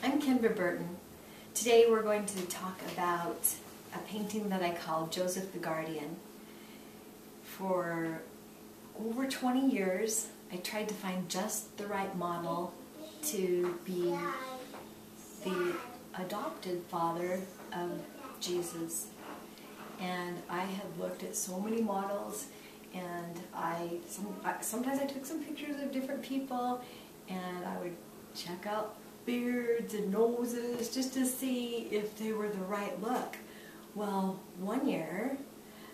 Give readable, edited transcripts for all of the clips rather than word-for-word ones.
I'm Kendra Burton. Today we're going to talk about a painting that I call Joseph the Guardian. For over 20 years, I tried to find just the right model to be the adopted father of Jesus. And I had looked at so many models, and sometimes I took some pictures of different people, and I would check out beards and noses just to see if they were the right look. Well, one year,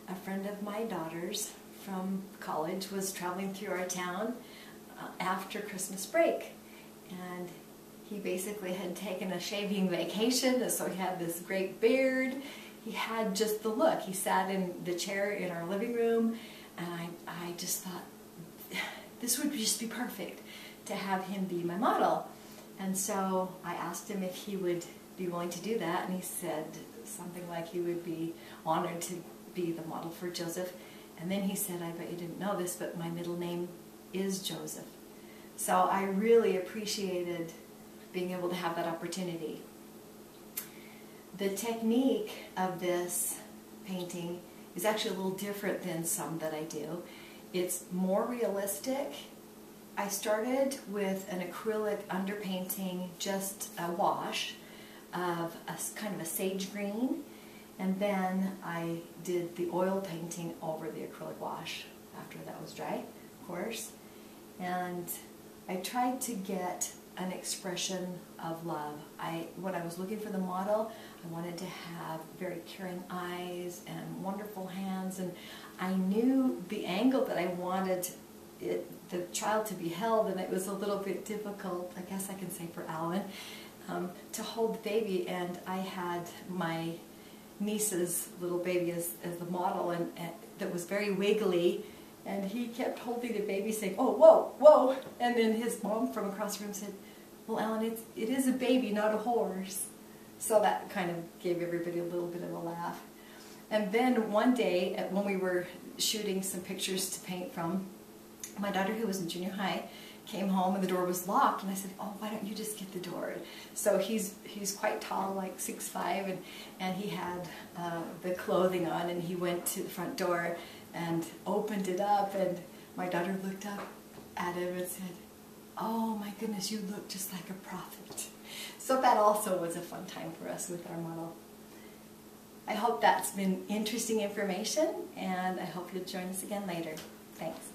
a friend of my daughter's from college was traveling through our town after Christmas break, and he basically had taken a shaving vacation, so he had this great beard. He had just the look. He sat in the chair in our living room, and I just thought this would just be perfect to have him be my model. And so I asked him if he would be willing to do that, and he said something like he would be honored to be the model for Joseph. And then he said, I bet you didn't know this, but my middle name is Joseph. So I really appreciated being able to have that opportunity. The technique of this painting is actually a little different than some that I do. It's more realistic. I started with an acrylic underpainting, just a wash of a kind of a sage green, and then I did the oil painting over the acrylic wash after that was dry, of course. And I tried to get an expression of love. When I was looking for the model, I wanted to have very caring eyes and wonderful hands, and I knew the angle that I wanted the child to be held, and it was a little bit difficult, I guess I can say for Alan, to hold the baby. And I had my niece's little baby as the model, and that was very wiggly, and he kept holding the baby saying, oh, whoa, whoa, and then his mom from across the room said, well, Alan, it is a baby, not a horse. So that kind of gave everybody a little bit of a laugh. And then one day, when we were shooting some pictures to paint from, my daughter, who was in junior high, came home and the door was locked, and I said, oh, why don't you just get the door? So he's quite tall, like 6'5", and he had the clothing on, and he went to the front door and opened it up, and my daughter looked up at him and said, oh my goodness, you look just like a prophet. So that also was a fun time for us with our model. I hope that's been interesting information, and I hope you'll join us again later. Thanks.